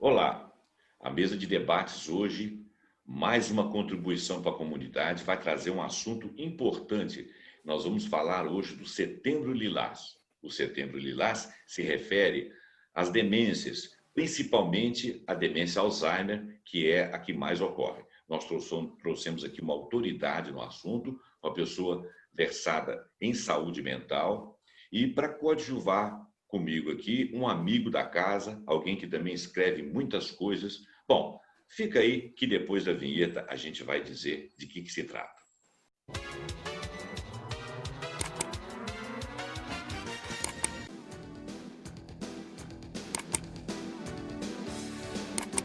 Olá, a mesa de debates hoje, mais uma contribuição para a comunidade, vai trazer um assunto importante. Nós vamos falar hoje do Setembro Lilás. O Setembro Lilás se refere às demências, principalmente a demência Alzheimer, que é a que mais ocorre. Nós trouxemos aqui uma autoridade no assunto, uma pessoa versada em saúde mental, e para coadjuvar comigo aqui, um amigo da casa, alguém que também escreve muitas coisas. Bom, fica aí que depois da vinheta a gente vai dizer de que se trata.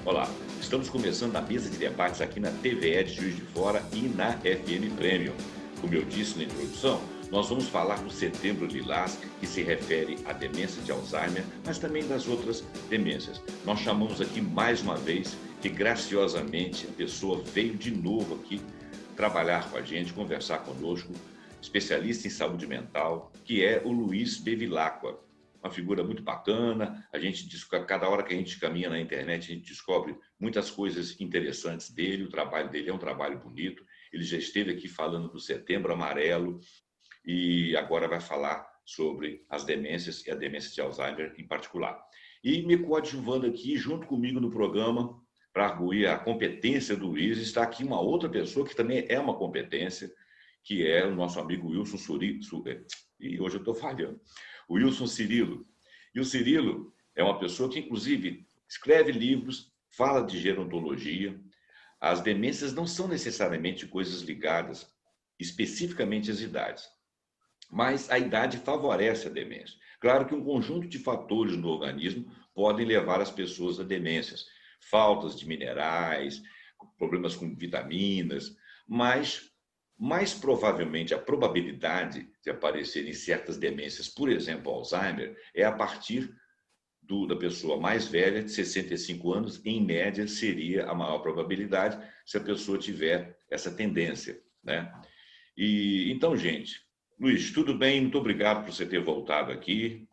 Olá, estamos começando a mesa de debates aqui na TVE de Juiz de Fora e na FM Premium. Como eu disse na introdução, nós vamos falar do Setembro Lilás, que se refere à demência de Alzheimer, mas também das outras demências. Nós chamamos aqui mais uma vez, que graciosamente a pessoa veio de novo aqui trabalhar com a gente, conversar conosco, especialista em saúde mental, que é o Luiz Bevilacqua. Uma figura muito bacana, a gente cada hora que a gente caminha na internet, a gente descobre muitas coisas interessantes dele, o trabalho dele é um trabalho bonito, ele já esteve aqui falando do Setembro Amarelo, e agora vai falar sobre as demências e a demência de Alzheimer em particular. E me coadjuvando aqui, junto comigo no programa, para arguir a competência do Luiz, está aqui uma outra pessoa que também é uma competência, que é o nosso amigo Wilson e hoje eu estou falhando. O Wilson Cirilo. E o Cirilo é uma pessoa que, inclusive, escreve livros, fala de gerontologia. As demências não são necessariamente coisas ligadas especificamente às idades, mas a idade favorece a demência. Claro que um conjunto de fatores no organismo podem levar as pessoas a demências. Faltas de minerais, problemas com vitaminas, mas mais provavelmente a probabilidade de aparecerem certas demências, por exemplo, Alzheimer, é a partir da pessoa mais velha, de 65 anos, em média, seria a maior probabilidade se a pessoa tiver essa tendência, né? E então, gente, Luiz, tudo bem? Muito obrigado por você ter voltado aqui,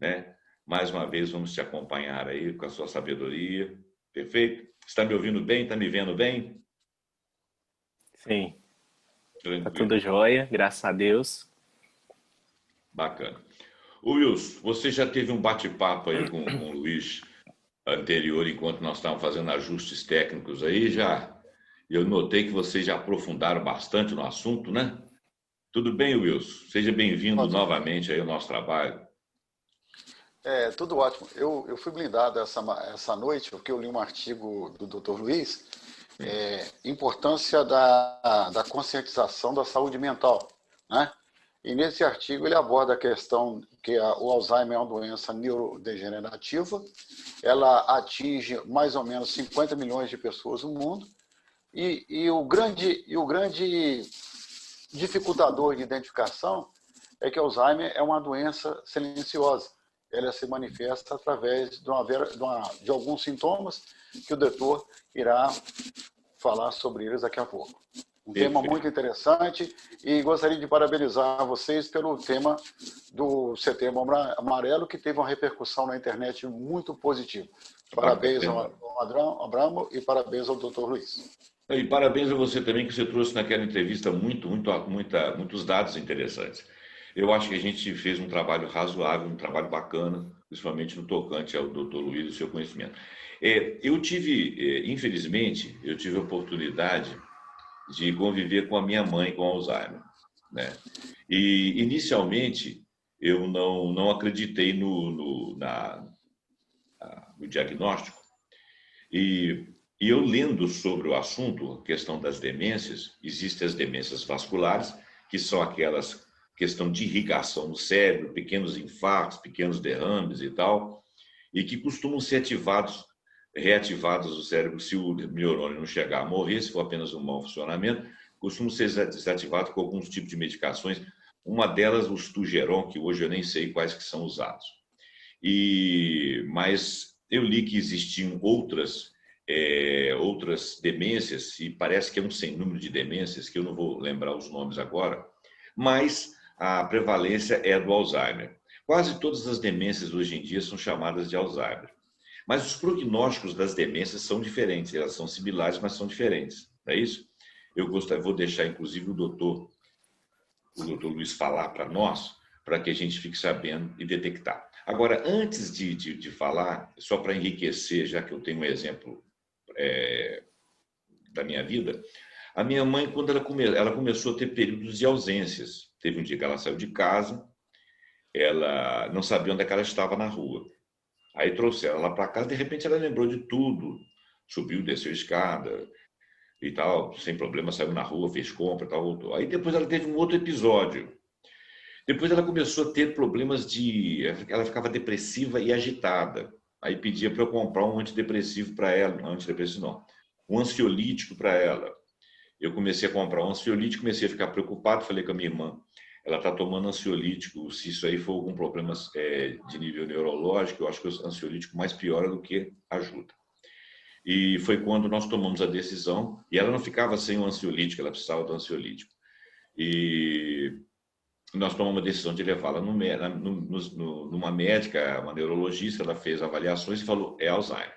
né? Mais uma vez, vamos te acompanhar aí com a sua sabedoria. Perfeito? Está me ouvindo bem? Está me vendo bem? Sim, tá Tranquilo. tudo jóia, graças a Deus. Bacana. Ô, Wilson, você já teve um bate-papo aí com o Luiz anterior, enquanto nós estávamos fazendo ajustes técnicos aí, já. Eu notei que vocês já aprofundaram bastante no assunto, né? Tudo bem, Wilson? Seja bem-vindo Ótimo. novamente aí ao nosso trabalho. Tudo ótimo. Eu fui blindado essa noite, porque eu li um artigo do Dr. Luiz, importância da conscientização da saúde mental, né? E nesse artigo ele aborda a questão que o Alzheimer é uma doença neurodegenerativa, ela atinge mais ou menos 50 milhões de pessoas no mundo, e o grande dificultador de identificação é que Alzheimer é uma doença silenciosa. Ela se manifesta através de alguns sintomas que o doutor irá falar sobre eles daqui a pouco. Um tema muito interessante e gostaria de parabenizar vocês pelo tema do Setembro Amarelo, que teve uma repercussão na internet muito positiva. Parabéns ao Abramo e parabéns ao Dr. Luiz. E parabéns a você também, que você trouxe naquela entrevista muitos dados interessantes. Eu acho que a gente fez um trabalho razoável, um trabalho bacana, principalmente no tocante ao Dr. Luiz e o seu conhecimento. Infelizmente, eu tive a oportunidade de conviver com a minha mãe com Alzheimer, né? E, inicialmente, eu não acreditei no diagnóstico. E eu lendo sobre o assunto, a questão das demências, existem as demências vasculares, que são aquelas questão de irrigação no cérebro, pequenos infartos, pequenos derrames e tal, e que costumam ser reativados no cérebro se o neurônio não chegar a morrer, se for apenas um mau funcionamento, costumam ser desativados com alguns tipos de medicações, uma delas o Stugeron, que hoje eu nem sei quais que são usados. Mas eu li que existiam outras demências, e parece que é um sem número de demências, que eu não vou lembrar os nomes agora, mas a prevalência é do Alzheimer. Quase todas as demências hoje em dia são chamadas de Alzheimer. Mas os prognósticos das demências são diferentes, elas são similares, mas são diferentes, não é isso? Vou deixar, inclusive, o doutor Luiz falar para nós, para que a gente fique sabendo e detectar. Agora, antes de falar, só para enriquecer, já que eu tenho um exemplo da minha vida, a minha mãe, quando ela começou a ter períodos de ausências, teve um dia que ela saiu de casa, ela não sabia onde é que ela estava na rua. Aí trouxeram ela para casa, de repente ela lembrou de tudo, subiu, desceu a escada e tal, sem problema, saiu na rua, fez compra e tal, voltou. Aí depois ela teve um outro episódio. Depois ela começou a ter problemas ela ficava depressiva e agitada. Aí pedia para eu comprar um antidepressivo para ela, não antidepressivo não, um ansiolítico para ela. Eu comecei a comprar um ansiolítico, comecei a ficar preocupado, falei com a minha irmã, ela está tomando ansiolítico, se isso aí for algum problema de nível neurológico, eu acho que o ansiolítico mais piora do que ajuda. E foi quando nós tomamos a decisão, e ela não ficava sem o ansiolítico, ela precisava do ansiolítico. E nós tomamos a decisão de levá-la numa médica, uma neurologista, ela fez avaliações e falou, é Alzheimer.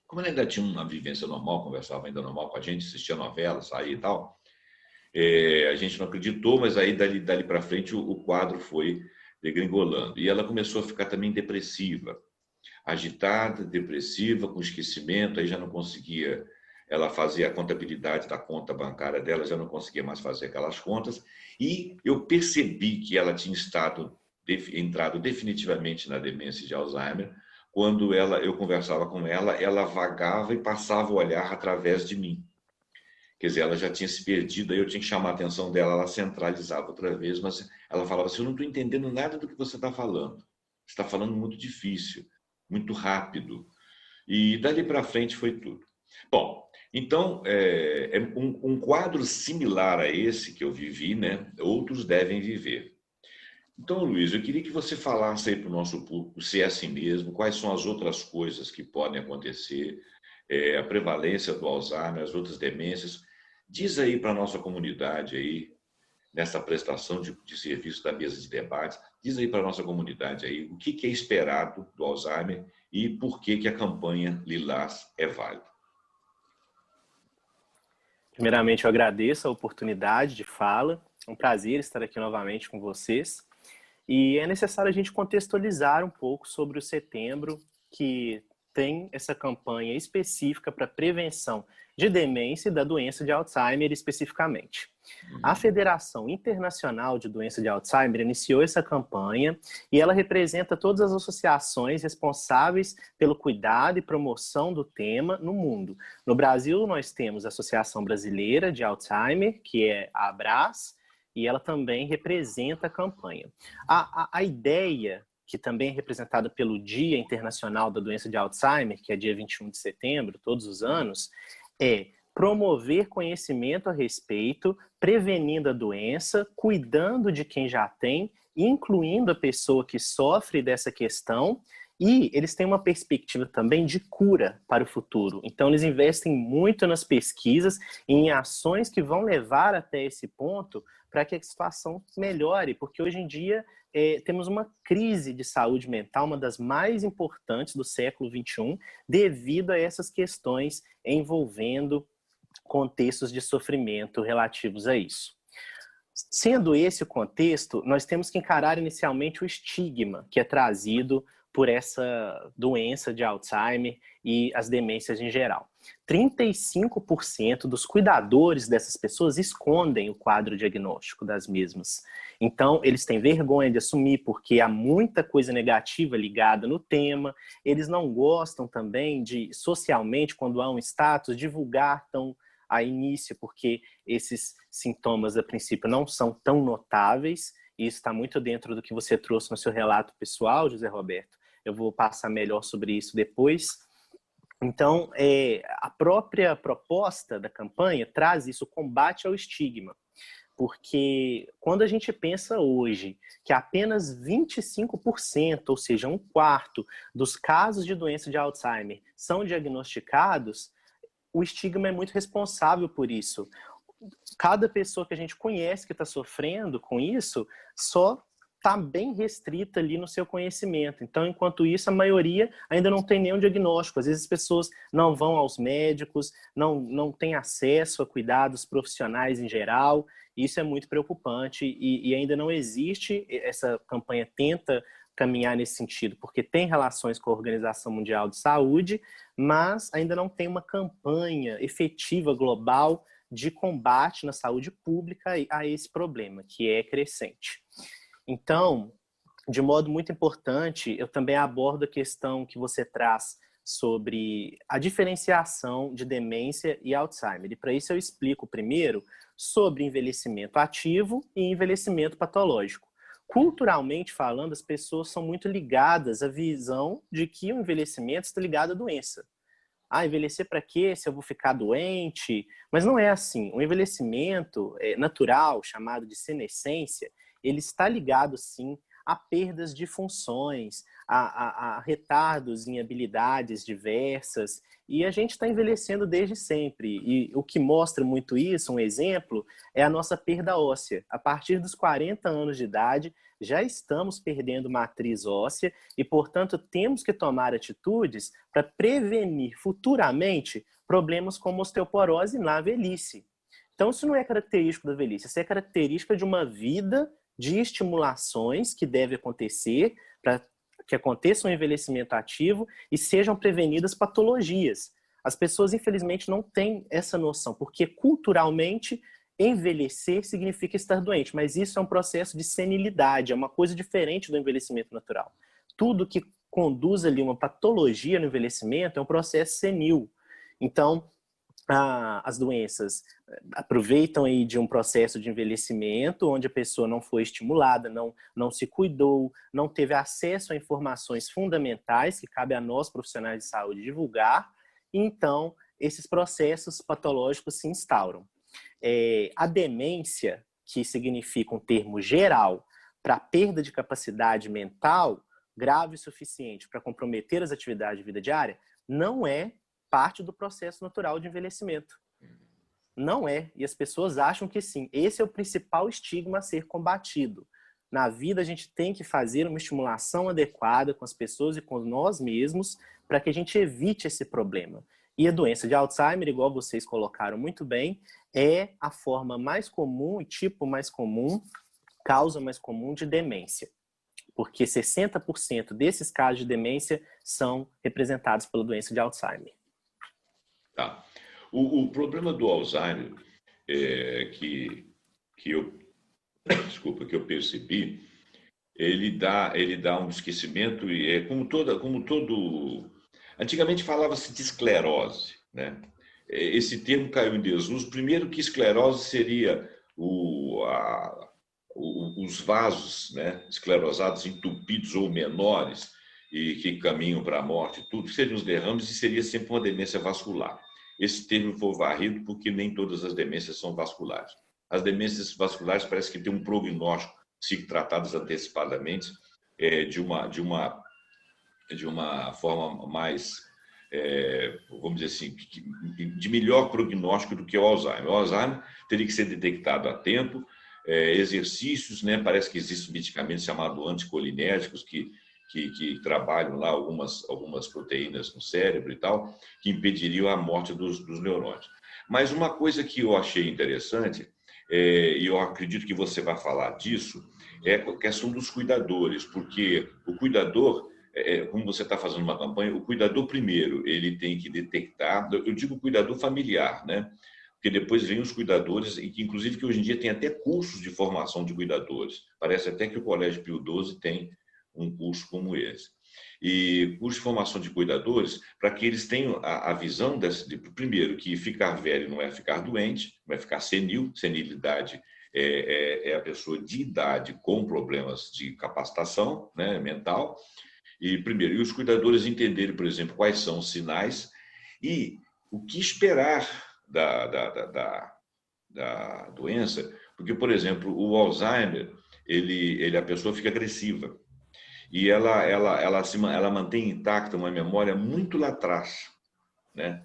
Como ela ainda tinha uma vivência normal, conversava ainda normal com a gente, assistia novela, saía e tal, a gente não acreditou, mas aí dali para frente o quadro foi degringolando. E ela começou a ficar também depressiva, agitada, depressiva, com esquecimento, aí já não conseguia, ela fazia a contabilidade da conta bancária dela, já não conseguia mais fazer aquelas contas, e eu percebi que ela tinha entrado definitivamente na demência de Alzheimer, quando eu conversava com ela, ela vagava e passava o olhar através de mim. Quer dizer, ela já tinha se perdido, aí eu tinha que chamar a atenção dela, ela centralizava outra vez, mas ela falava assim, eu não estou entendendo nada do que você está falando. Você está falando muito difícil, muito rápido. E dali para frente foi tudo. Bom, então, um quadro similar a esse que eu vivi, né? Outros devem viver. Então, Luiz, eu queria que você falasse aí para o nosso público se é assim mesmo, quais são as outras coisas que podem acontecer, a prevalência do Alzheimer, as outras demências. Diz aí para a nossa comunidade aí, nessa prestação de serviço da mesa de debates, diz aí para a nossa comunidade aí o que é esperado do Alzheimer e por que a campanha Lilás é válida. Primeiramente, eu agradeço a oportunidade de fala. É um prazer estar aqui novamente com vocês. E é necessário a gente contextualizar um pouco sobre o setembro, que tem essa campanha específica para prevenção de demência e da doença de Alzheimer especificamente. A Federação Internacional de Doença de Alzheimer iniciou essa campanha e ela representa todas as associações responsáveis pelo cuidado e promoção do tema no mundo. No Brasil, nós temos a Associação Brasileira de Alzheimer, que é a ABRAS, e ela também representa a campanha. A ideia, que também é representada pelo Dia Internacional da Doença de Alzheimer, que é dia 21 de setembro, todos os anos, é promover conhecimento a respeito, prevenindo a doença, cuidando de quem já tem, incluindo a pessoa que sofre dessa questão, e eles têm uma perspectiva também de cura para o futuro. Então, eles investem muito nas pesquisas e em ações que vão levar até esse ponto para que a situação melhore, porque hoje em dia temos uma crise de saúde mental, uma das mais importantes do século XXI, devido a essas questões envolvendo contextos de sofrimento relativos a isso. Sendo esse o contexto, nós temos que encarar inicialmente o estigma que é trazido por essa doença de Alzheimer e as demências em geral. 35% dos cuidadores dessas pessoas escondem o quadro diagnóstico das mesmas. Então, eles têm vergonha de assumir porque há muita coisa negativa ligada no tema, eles não gostam também de, socialmente, quando há um status, divulgar tão a início, porque esses sintomas, a princípio, não são tão notáveis, e isso está muito dentro do que você trouxe no seu relato pessoal, José Roberto. Eu vou passar melhor sobre isso depois. Então, a própria proposta da campanha traz isso, o combate ao estigma. Porque quando a gente pensa hoje que apenas 25%, ou seja, um quarto dos casos de doença de Alzheimer são diagnosticados, o estigma é muito responsável por isso. Cada pessoa que a gente conhece que está sofrendo com isso, só está bem restrita ali no seu conhecimento. Então, enquanto isso, a maioria ainda não tem nenhum diagnóstico. Às vezes as pessoas não vão aos médicos, não têm acesso a cuidados profissionais em geral. Isso é muito preocupante e ainda não existe, essa campanha tenta caminhar nesse sentido, porque tem relações com a Organização Mundial de Saúde, mas ainda não tem uma campanha efetiva global de combate na saúde pública a esse problema, que é crescente. Então, de modo muito importante, eu também abordo a questão que você traz sobre a diferenciação de demência e Alzheimer. E para isso eu explico primeiro sobre envelhecimento ativo e envelhecimento patológico. Culturalmente falando, as pessoas são muito ligadas à visão de que o envelhecimento está ligado à doença. Envelhecer para quê? Se eu vou ficar doente? Mas não é assim. O envelhecimento natural, chamado de senescência, ele está ligado, sim, a perdas de funções, a retardos em habilidades diversas, e a gente está envelhecendo desde sempre. E o que mostra muito isso, um exemplo, é a nossa perda óssea. A partir dos 40 anos de idade, já estamos perdendo matriz óssea e, portanto, temos que tomar atitudes para prevenir futuramente problemas como osteoporose na velhice. Então, isso não é característico da velhice, isso é característica de uma vida de estimulações que deve acontecer para que aconteça um envelhecimento ativo e sejam prevenidas patologias. As pessoas, infelizmente, não têm essa noção, porque culturalmente envelhecer significa estar doente, mas isso é um processo de senilidade, é uma coisa diferente do envelhecimento natural. Tudo que conduz ali uma patologia no envelhecimento é um processo senil. Então, as doenças aproveitam aí de um processo de envelhecimento onde a pessoa não foi estimulada, não se cuidou, não teve acesso a informações fundamentais que cabe a nós, profissionais de saúde, divulgar, e então esses processos patológicos se instauram. A demência, que significa um termo geral para perda de capacidade mental grave o suficiente para comprometer as atividades de vida diária, não é parte do processo natural de envelhecimento. Não é. E as pessoas acham que sim. Esse é o principal estigma a ser combatido. Na vida, a gente tem que fazer uma estimulação adequada com as pessoas e com nós mesmos para que a gente evite esse problema. E a doença de Alzheimer, igual vocês colocaram muito bem, é a forma mais comum, tipo mais comum, causa mais comum de demência. Porque 60% desses casos de demência são representados pela doença de Alzheimer. Tá. O problema do Alzheimer que eu percebi, ele dá um esquecimento e é como todo. Antigamente falava-se de esclerose, né? Esse termo caiu em desuso. Primeiro que esclerose seria os vasos, né, esclerosados, entupidos ou menores e que caminham para a morte, tudo seriam os derrames e seria sempre uma demência vascular. Esse termo foi varrido porque nem todas as demências são vasculares. As demências vasculares parece que têm um prognóstico, se tratadas antecipadamente, de uma forma mais, vamos dizer assim, de melhor prognóstico do que o Alzheimer. O Alzheimer teria que ser detectado a tempo, exercícios, né? Parece que existem medicamentos chamados anticolinérgicos que trabalham lá algumas proteínas no cérebro e tal, que impediriam a morte dos neurônios. Mas uma coisa que eu achei interessante, e eu acredito que você vai falar disso, é a questão dos cuidadores, porque o cuidador, como você está fazendo uma campanha, o cuidador primeiro, ele tem que detectar, eu digo cuidador familiar, né? Porque depois vem os cuidadores, e que inclusive que hoje em dia tem até cursos de formação de cuidadores. Parece até que o Colégio Pio XII tem um curso como esse. E curso de formação de cuidadores, para que eles tenham a visão primeiro, que ficar velho não é ficar doente, não é ficar senil. Senilidade é a pessoa de idade com problemas de capacitação, né, mental. E primeiro, e os cuidadores entenderem, por exemplo, quais são os sinais e o que esperar da doença, porque, por exemplo, o Alzheimer, a pessoa fica agressiva e ela mantém intacta uma memória muito lá atrás, né?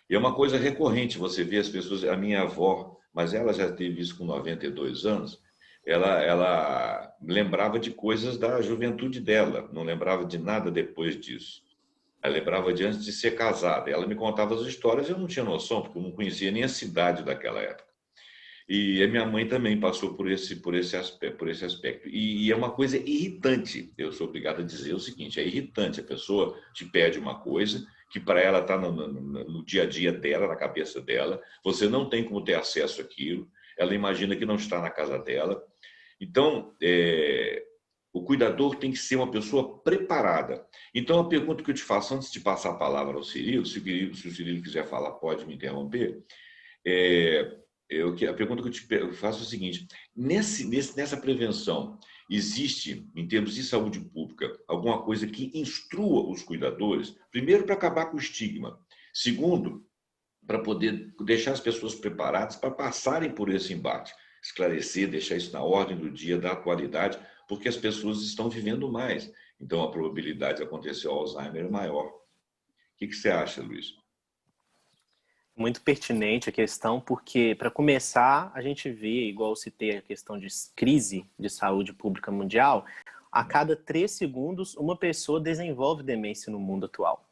E é uma coisa recorrente, você vê as pessoas, a minha avó, mas ela já teve isso com 92 anos, ela lembrava de coisas da juventude dela, não lembrava de nada depois disso. Ela lembrava de antes de ser casada. Ela me contava as histórias e eu não tinha noção, porque eu não conhecia nem a cidade daquela época. E a minha mãe também passou por esse aspecto. E é uma coisa irritante. Eu sou obrigado a dizer o seguinte: é irritante. A pessoa te pede uma coisa que para ela está no dia a dia dela, na cabeça dela. Você não tem como ter acesso àquilo. Ela imagina que não está na casa dela. Então, o cuidador tem que ser uma pessoa preparada. Então, a pergunta que eu te faço, antes de passar a palavra ao Cirilo, se o Cirilo quiser falar, pode me interromper. A pergunta que eu te faço é o seguinte: nessa prevenção, existe, em termos de saúde pública, alguma coisa que instrua os cuidadores? Primeiro, para acabar com o estigma. Segundo, para poder deixar as pessoas preparadas para passarem por esse embate. Esclarecer, deixar isso na ordem do dia, dar qualidade, porque as pessoas estão vivendo mais. Então, a probabilidade de acontecer o Alzheimer é maior. O que você acha, Luiz? Muito pertinente a questão, porque, para começar, a gente vê, igual eu citei a questão de crise de saúde pública mundial, a cada 3 segundos uma pessoa desenvolve demência no mundo atual.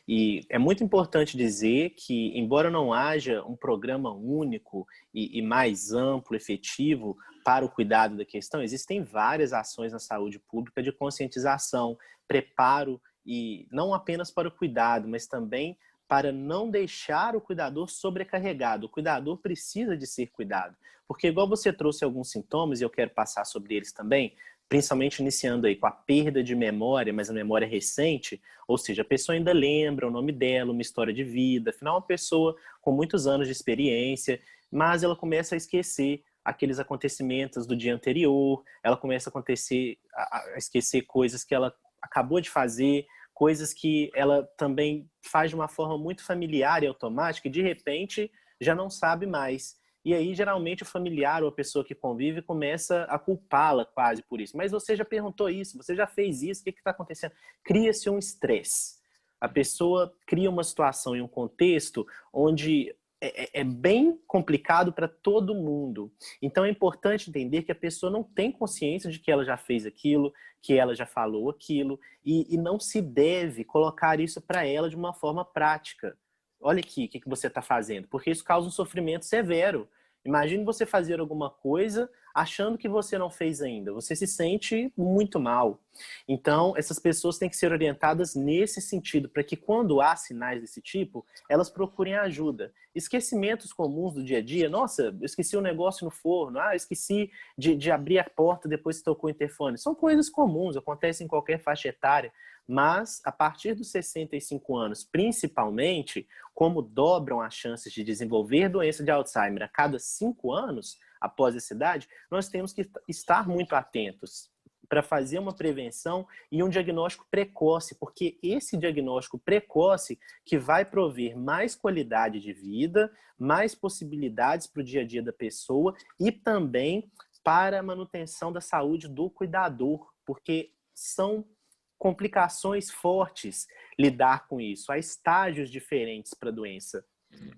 E é muito importante dizer que, embora não haja um programa único e mais amplo, efetivo para o cuidado da questão, existem várias ações na saúde pública de conscientização, preparo, e não apenas para o cuidado, mas também para não deixar o cuidador sobrecarregado. O cuidador precisa de ser cuidado. Porque, igual você trouxe alguns sintomas, e eu quero passar sobre eles também, principalmente iniciando aí com a perda de memória, mas a memória recente, ou seja, a pessoa ainda lembra o nome dela, uma história de vida, afinal, uma pessoa com muitos anos de experiência, mas ela começa a esquecer aqueles acontecimentos do dia anterior, ela começa a esquecer coisas que ela acabou de fazer, coisas que ela também faz de uma forma muito familiar e automática e, de repente, já não sabe mais. E aí, geralmente, o familiar ou a pessoa que convive começa a culpá-la quase por isso. Mas você já perguntou isso, você já fez isso, o que está acontecendo? Cria-se um estresse. A pessoa cria uma situação e um contexto onde é bem complicado para todo mundo. Então é importante entender que a pessoa não tem consciência de que ela já fez aquilo, que ela já falou aquilo, e não se deve colocar isso para ela de uma forma prática. Olha aqui o que você está fazendo, porque isso causa um sofrimento severo. Imagine você fazer alguma coisa achando que você não fez ainda. Você se sente muito mal. Então, essas pessoas têm que ser orientadas nesse sentido, para que quando há sinais desse tipo, elas procurem ajuda. Esquecimentos comuns do dia a dia. Nossa, eu esqueci um negócio no forno. Eu esqueci de abrir a porta depois que tocou o interfone. São coisas comuns, acontecem em qualquer faixa etária. Mas, a partir dos 65 anos, principalmente, como dobram as chances de desenvolver doença de Alzheimer a cada 5 anos, após essa idade, nós temos que estar muito atentos para fazer uma prevenção e um diagnóstico precoce, porque esse diagnóstico precoce que vai prover mais qualidade de vida, mais possibilidades para o dia a dia da pessoa e também para a manutenção da saúde do cuidador, porque são complicações fortes lidar com isso. Há estágios diferentes para a doença.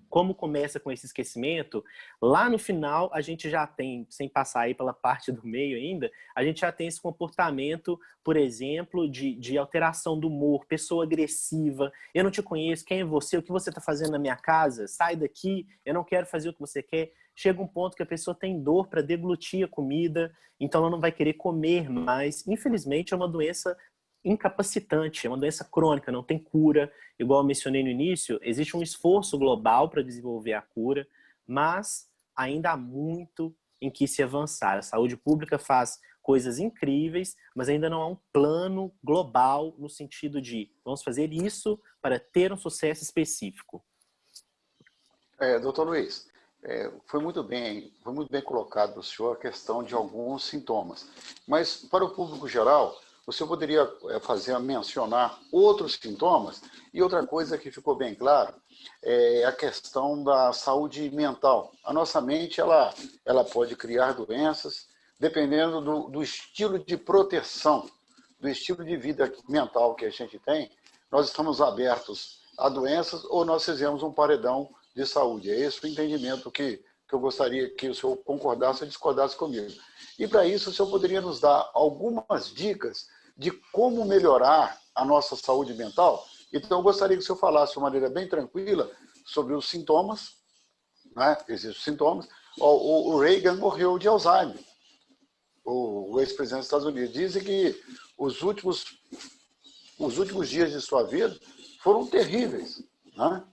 Como começa com esse esquecimento, lá no final a gente já tem, sem passar aí pela parte do meio ainda, a gente já tem esse comportamento, por exemplo, de alteração do humor, pessoa agressiva, eu não te conheço, quem é você, o que você está fazendo na minha casa, sai daqui, eu não quero fazer o que você quer. Chega um ponto que a pessoa tem dor para deglutir a comida, então ela não vai querer comer mais. Infelizmente é uma doença incapacitante, é uma doença crônica, não tem cura. Igual eu mencionei no início, existe um esforço global para desenvolver a cura, mas ainda há muito em que se avançar. A saúde pública faz coisas incríveis, mas ainda não há um plano global no sentido de vamos fazer isso para ter um sucesso específico. Doutor Luiz, foi muito bem colocado do senhor a questão de alguns sintomas, mas para o público geral, o senhor poderia mencionar outros sintomas? E outra coisa que ficou bem claro é a questão da saúde mental. A nossa mente ela pode criar doenças dependendo do estilo de proteção, do estilo de vida mental que a gente tem. Nós estamos abertos a doenças ou nós fizemos um paredão de saúde. É esse o entendimento que que eu gostaria que o senhor concordasse ou discordasse comigo. E para isso, o senhor poderia nos dar algumas dicas de como melhorar a nossa saúde mental? Então, eu gostaria que o senhor falasse de uma maneira bem tranquila sobre os sintomas, né? Existem os sintomas. O Reagan morreu de Alzheimer, o ex-presidente dos Estados Unidos. Dizem que os últimos dias de sua vida foram terríveis, né?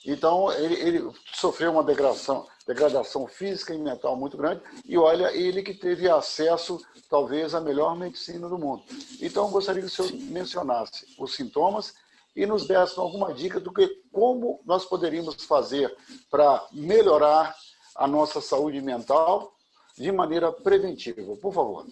Então, ele sofreu uma degradação física e mental muito grande, e olha, ele que teve acesso, talvez, à melhor medicina do mundo. Então, eu gostaria que o senhor mencionasse os sintomas e nos desse alguma dica do que como nós poderíamos fazer para melhorar a nossa saúde mental de maneira preventiva. Por favor.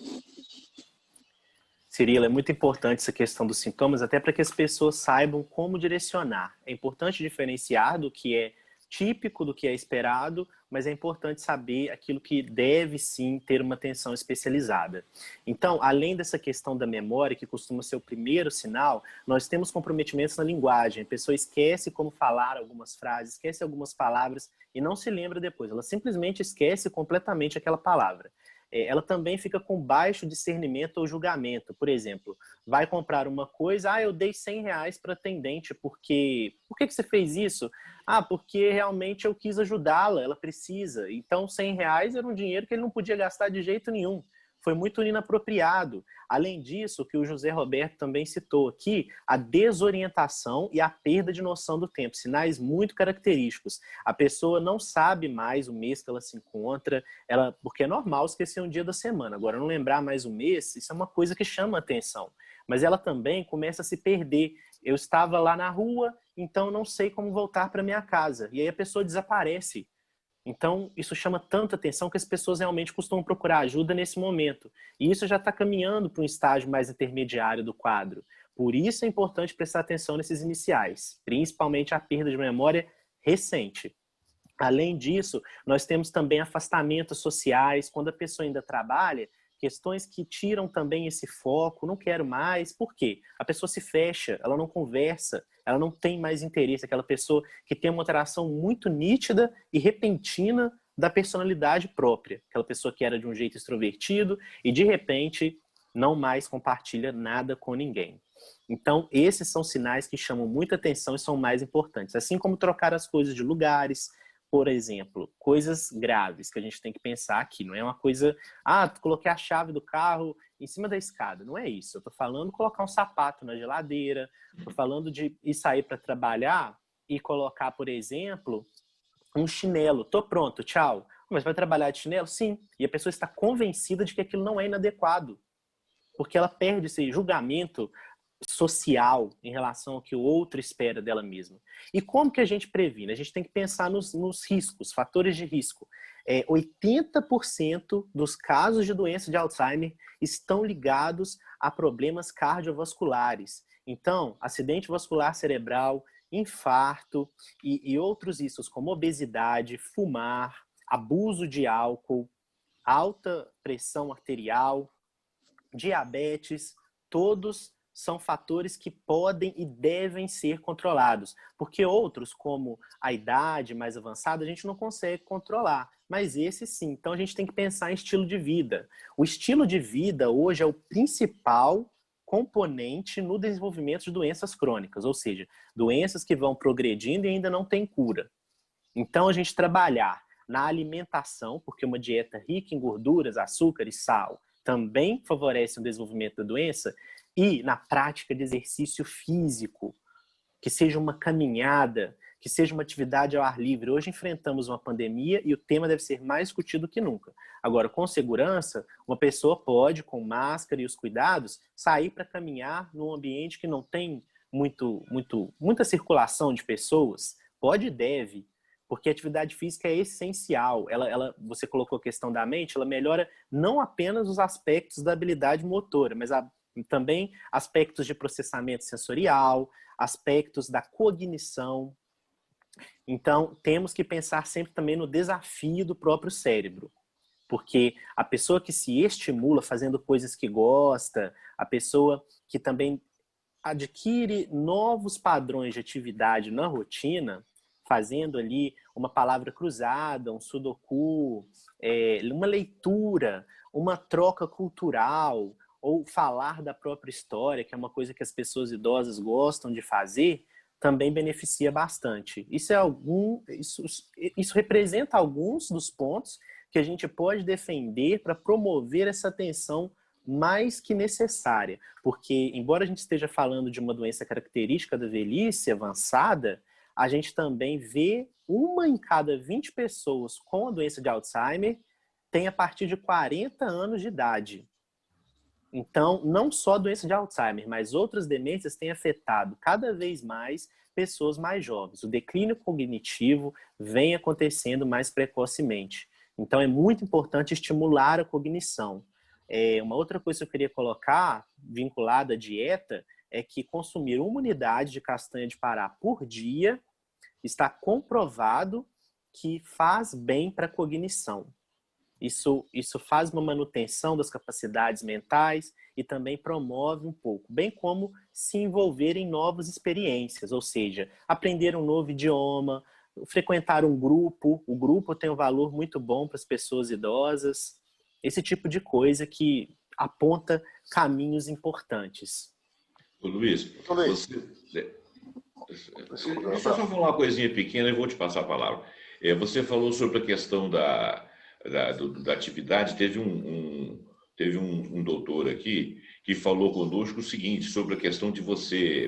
Cirila, é muito importante essa questão dos sintomas, até para que as pessoas saibam como direcionar. É importante diferenciar do que é típico, do que é esperado, mas é importante saber aquilo que deve sim ter uma atenção especializada. Então, além dessa questão da memória, que costuma ser o primeiro sinal, nós temos comprometimentos na linguagem. A pessoa esquece como falar algumas frases, esquece algumas palavras e não se lembra depois. Ela simplesmente esquece completamente aquela palavra. Ela também fica com baixo discernimento ou julgamento. Por exemplo, vai comprar uma coisa, eu dei R$100 para atendente, porque... Por que você fez isso? Porque realmente eu quis ajudá-la, ela precisa. Então, R$100 era um dinheiro que ele não podia gastar de jeito nenhum. Foi muito inapropriado. Além disso, o que o José Roberto também citou aqui, a desorientação e a perda de noção do tempo, sinais muito característicos. A pessoa não sabe mais o mês que ela se encontra, porque é normal esquecer um dia da semana. Agora, não lembrar mais o mês, isso é uma coisa que chama atenção. Mas ela também começa a se perder. Eu estava lá na rua, então não sei como voltar para minha casa. E aí a pessoa desaparece. Então, isso chama tanta atenção que as pessoas realmente costumam procurar ajuda nesse momento. E isso já está caminhando para um estágio mais intermediário do quadro. Por isso é importante prestar atenção nesses iniciais, principalmente a perda de memória recente. Além disso, nós temos também afastamentos sociais, quando a pessoa ainda trabalha, questões que tiram também esse foco, não quero mais. Por quê? A pessoa se fecha, ela não conversa, ela não tem mais interesse, aquela pessoa que tem uma alteração muito nítida e repentina da personalidade própria, aquela pessoa que era de um jeito extrovertido e de repente não mais compartilha nada com ninguém. Então, esses são sinais que chamam muita atenção e são mais importantes, assim como trocar as coisas de lugares. Por exemplo, coisas graves que a gente tem que pensar aqui. Não é uma coisa, coloquei a chave do carro em cima da escada. Não é isso. Eu tô falando de colocar um sapato na geladeira, tô falando de ir sair para trabalhar e colocar, por exemplo, um chinelo. Tô pronto, tchau. Mas vai trabalhar de chinelo? Sim. E a pessoa está convencida de que aquilo não é inadequado. Porque ela perde esse julgamento social em relação ao que o outro espera dela mesma. E como que a gente previne? A gente tem que pensar nos riscos, fatores de risco. 80% dos casos de doença de Alzheimer estão ligados a problemas cardiovasculares. Então, acidente vascular cerebral, infarto e outros riscos como obesidade, fumar, abuso de álcool, alta pressão arterial, diabetes, todos são fatores que podem e devem ser controlados, porque outros, como a idade mais avançada, a gente não consegue controlar, mas esse sim. Então a gente tem que pensar em estilo de vida. O estilo de vida hoje é o principal componente no desenvolvimento de doenças crônicas, ou seja, doenças que vão progredindo e ainda não têm cura. Então a gente trabalhar na alimentação, porque uma dieta rica em gorduras, açúcar e sal também favorece o desenvolvimento da doença, e na prática de exercício físico, que seja uma caminhada, que seja uma atividade ao ar livre. Hoje enfrentamos uma pandemia e o tema deve ser mais discutido que nunca. Agora, com segurança, uma pessoa pode, com máscara e os cuidados, sair para caminhar num ambiente que não tem muita circulação de pessoas. Pode e deve, porque a atividade física é essencial. Você colocou a questão da mente, ela melhora não apenas os aspectos da habilidade motora, mas também aspectos de processamento sensorial, aspectos da cognição. Então, temos que pensar sempre também no desafio do próprio cérebro. Porque a pessoa que se estimula fazendo coisas que gosta, a pessoa que também adquire novos padrões de atividade na rotina, fazendo ali uma palavra cruzada, um sudoku, uma leitura, uma troca cultural, ou falar da própria história, que é uma coisa que as pessoas idosas gostam de fazer, também beneficia bastante. Isso representa alguns dos pontos que a gente pode defender para promover essa atenção mais que necessária. Porque, embora a gente esteja falando de uma doença característica da velhice avançada, a gente também vê 1 em cada 20 pessoas com a doença de Alzheimer tem a partir de 40 anos de idade. Então, não só a doença de Alzheimer, mas outras demências têm afetado cada vez mais pessoas mais jovens. O declínio cognitivo vem acontecendo mais precocemente. Então, é muito importante estimular a cognição. Uma outra coisa que eu queria colocar, vinculada à dieta, é que consumir 1 unidade de castanha de Pará por dia está comprovado que faz bem para a cognição. Isso faz uma manutenção das capacidades mentais e também promove um pouco, bem como se envolver em novas experiências, ou seja, aprender um novo idioma, frequentar um grupo. O grupo tem um valor muito bom para as pessoas idosas, esse tipo de coisa que aponta caminhos importantes. Ô, Luiz, deixa eu só falar uma coisinha pequena e vou te passar a palavra. Você falou sobre a questão da atividade. Teve um doutor aqui que falou conosco o seguinte, sobre a questão de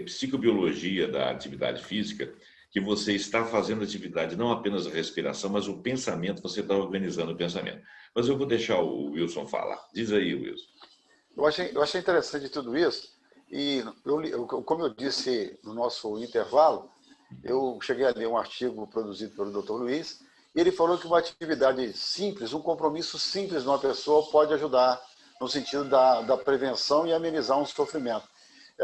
psicobiologia da atividade física, que você está fazendo atividade, não apenas a respiração, mas o pensamento, você está organizando o pensamento. Mas eu vou deixar o Wilson falar. Diz aí, Wilson. Eu achei interessante tudo isso, e como eu disse no nosso intervalo, eu cheguei a ler um artigo produzido pelo Dr. Luiz, e ele falou que uma atividade simples, um compromisso simples de uma pessoa pode ajudar no sentido da prevenção e amenizar um sofrimento.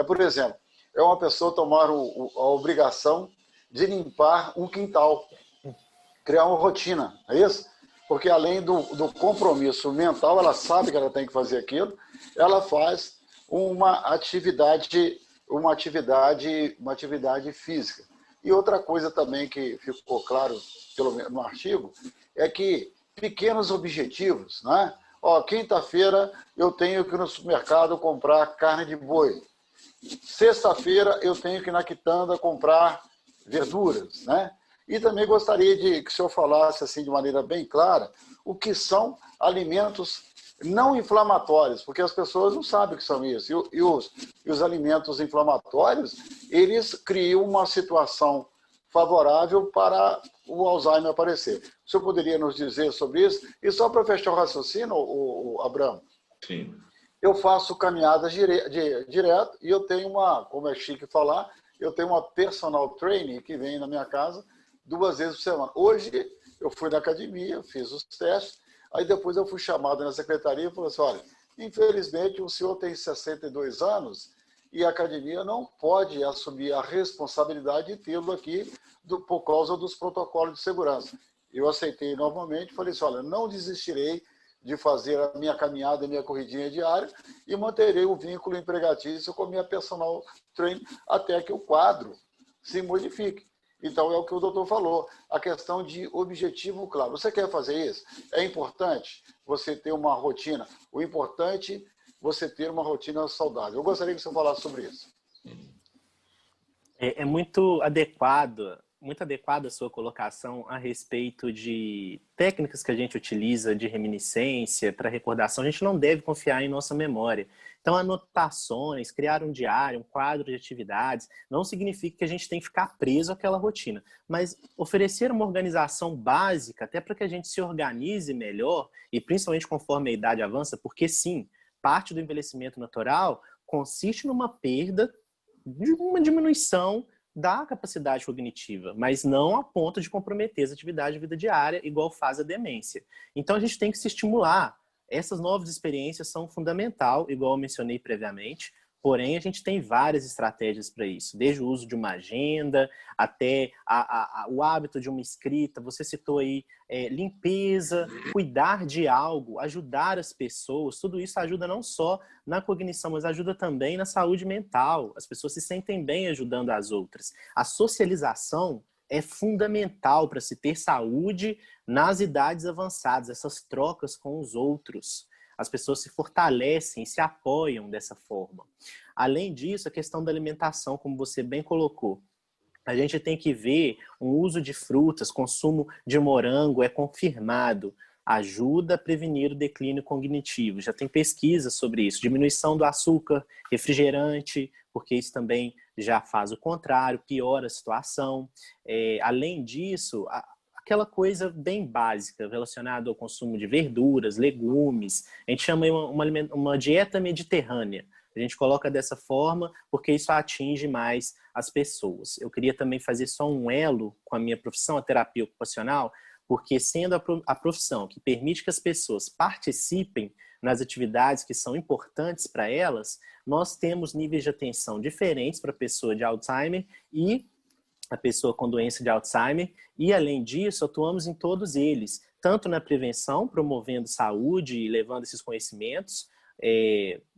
Por exemplo, uma pessoa tomar a obrigação de limpar um quintal, criar uma rotina, é isso? Porque além do compromisso mental, ela sabe que ela tem que fazer aquilo, ela faz uma atividade física. E outra coisa também que ficou claro, pelo menos no artigo, é que pequenos objetivos, né? Quinta-feira eu tenho que ir no supermercado comprar carne de boi. Sexta-feira eu tenho que ir na quitanda comprar verduras, né? E também gostaria que o senhor falasse assim de maneira bem clara o que são alimentos não inflamatórios, porque as pessoas não sabem o que são isso. E os alimentos inflamatórios, eles criam uma situação favorável para o Alzheimer aparecer. O senhor poderia nos dizer sobre isso? E só para fechar o raciocínio, Abramo, sim, eu faço caminhadas direto e eu tenho como é chique falar, eu tenho uma personal trainer que vem na minha casa 2 vezes por semana. Hoje eu fui na academia, fiz os testes, aí depois eu fui chamado na secretaria e falei assim, olha, infelizmente o senhor tem 62 anos e a academia não pode assumir a responsabilidade de tê-lo aqui por causa dos protocolos de segurança. Eu aceitei novamente, falei assim, olha, não desistirei de fazer a minha caminhada, a minha corridinha diária e manterei o vínculo empregatício com a minha personal trainer até que o quadro se modifique. Então, é o que o doutor falou, a questão de objetivo claro. Você quer fazer isso? É importante você ter uma rotina. O importante é você ter uma rotina saudável. Eu gostaria que você falasse sobre isso. É muito adequada a sua colocação a respeito de técnicas que a gente utiliza de reminiscência para recordação. A gente não deve confiar em nossa memória. Então, anotações, criar um diário, um quadro de atividades, não significa que a gente tem que ficar preso àquela rotina, mas oferecer uma organização básica, até para que a gente se organize melhor, e principalmente conforme a idade avança, porque sim, parte do envelhecimento natural consiste numa perda, de uma diminuição da capacidade cognitiva, mas não a ponto de comprometer as atividades de vida diária, igual faz a demência. Então, a gente tem que se estimular. Essas novas experiências são fundamental, igual eu mencionei previamente, porém, a gente tem várias estratégias para isso, desde o uso de uma agenda, até o hábito de uma escrita. Você citou aí limpeza, cuidar de algo, ajudar as pessoas. Tudo isso ajuda não só na cognição, mas ajuda também na saúde mental. As pessoas se sentem bem ajudando as outras. A socialização é fundamental para se ter saúde nas idades avançadas, essas trocas com os outros. As pessoas se fortalecem, se apoiam dessa forma. Além disso, a questão da alimentação, como você bem colocou, a gente tem que ver o uso de frutas, consumo de morango é confirmado, ajuda a prevenir o declínio cognitivo. Já tem pesquisas sobre isso. Diminuição do açúcar, refrigerante, porque isso também já faz o contrário, piora a situação. Além disso, aquela coisa bem básica relacionada ao consumo de verduras, legumes, a gente chama uma dieta mediterrânea. A gente coloca dessa forma porque isso atinge mais as pessoas. Eu queria também fazer só um elo com a minha profissão, a terapia ocupacional, porque sendo a profissão que permite que as pessoas participem nas atividades que são importantes para elas, nós temos níveis de atenção diferentes para a pessoa de Alzheimer e a pessoa com doença de Alzheimer, e além disso, atuamos em todos eles, tanto na prevenção, promovendo saúde e levando esses conhecimentos.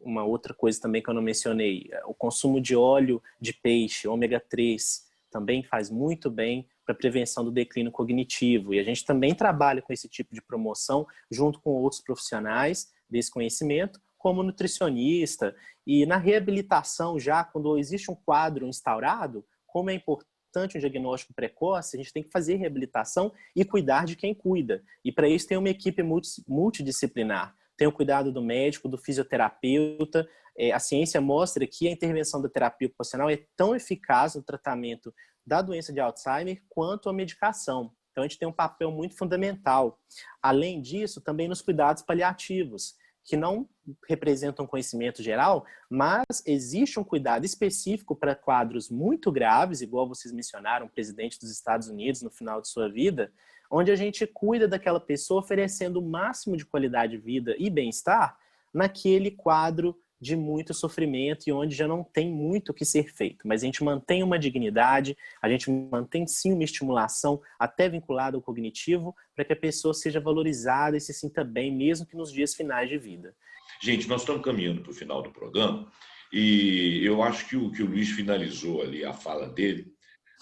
Uma outra coisa também que eu não mencionei, o consumo de óleo de peixe, ômega 3, também faz muito bem para a prevenção do declínio cognitivo. E a gente também trabalha com esse tipo de promoção junto com outros profissionais desse conhecimento, como nutricionista. E na reabilitação, já quando existe um quadro instaurado, como é importante um diagnóstico precoce, a gente tem que fazer reabilitação e cuidar de quem cuida. E para isso tem uma equipe multidisciplinar. Tem o cuidado do médico, do fisioterapeuta. A ciência mostra que a intervenção da terapia ocupacional é tão eficaz no tratamento da doença de Alzheimer quanto a medicação. Então, a gente tem um papel muito fundamental. Além disso, também nos cuidados paliativos, que não representam conhecimento geral, mas existe um cuidado específico para quadros muito graves, igual vocês mencionaram, o presidente dos Estados Unidos no final de sua vida, onde a gente cuida daquela pessoa oferecendo o máximo de qualidade de vida e bem-estar naquele quadro de muito sofrimento e onde já não tem muito o que ser feito. Mas a gente mantém uma dignidade, a gente mantém sim uma estimulação até vinculada ao cognitivo para que a pessoa seja valorizada e se sinta bem, mesmo que nos dias finais de vida. Gente, nós estamos caminhando para o final do programa e eu acho que o Luiz finalizou ali a fala dele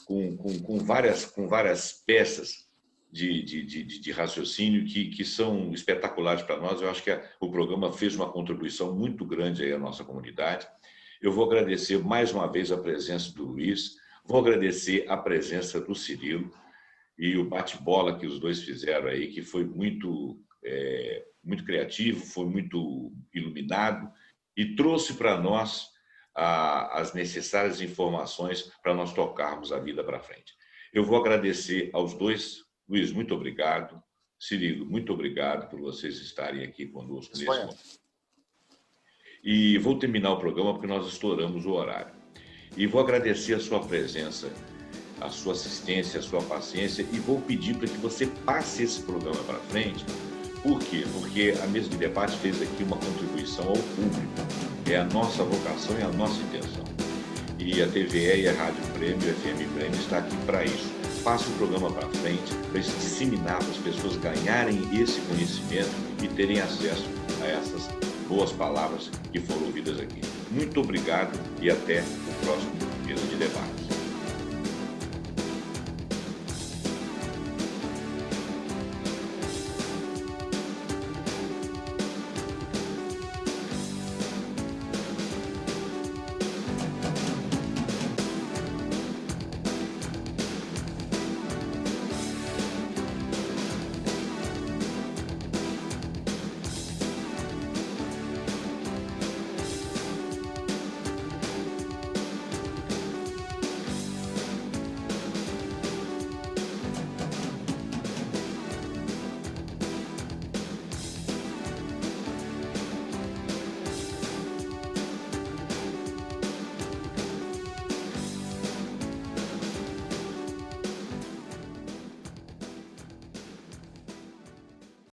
com várias peças de raciocínio que são espetaculares para nós. Eu acho que o programa fez uma contribuição muito grande aí à nossa comunidade. Eu vou agradecer mais uma vez a presença do Luiz, vou agradecer a presença do Cirilo e o bate-bola que os dois fizeram aí, que foi muito criativo, foi muito iluminado e trouxe para nós as necessárias informações para nós tocarmos a vida para frente. Eu vou agradecer aos dois. Luiz, muito obrigado. Cirilo, muito obrigado por vocês estarem aqui conosco nesse momento. E vou terminar o programa porque nós estouramos o horário. E vou agradecer a sua presença, a sua assistência, a sua paciência e vou pedir para que você passe esse programa para frente. Por quê? Porque a mesa de debate fez aqui uma contribuição ao público. É a nossa vocação e a nossa intenção. E a TVE e a Rádio Prêmio, a FM Prêmio, está aqui para isso. Passe o programa para frente, para se disseminar, para as pessoas ganharem esse conhecimento e terem acesso a essas boas palavras que foram ouvidas aqui. Muito obrigado e até o próximo Mesa de Debate.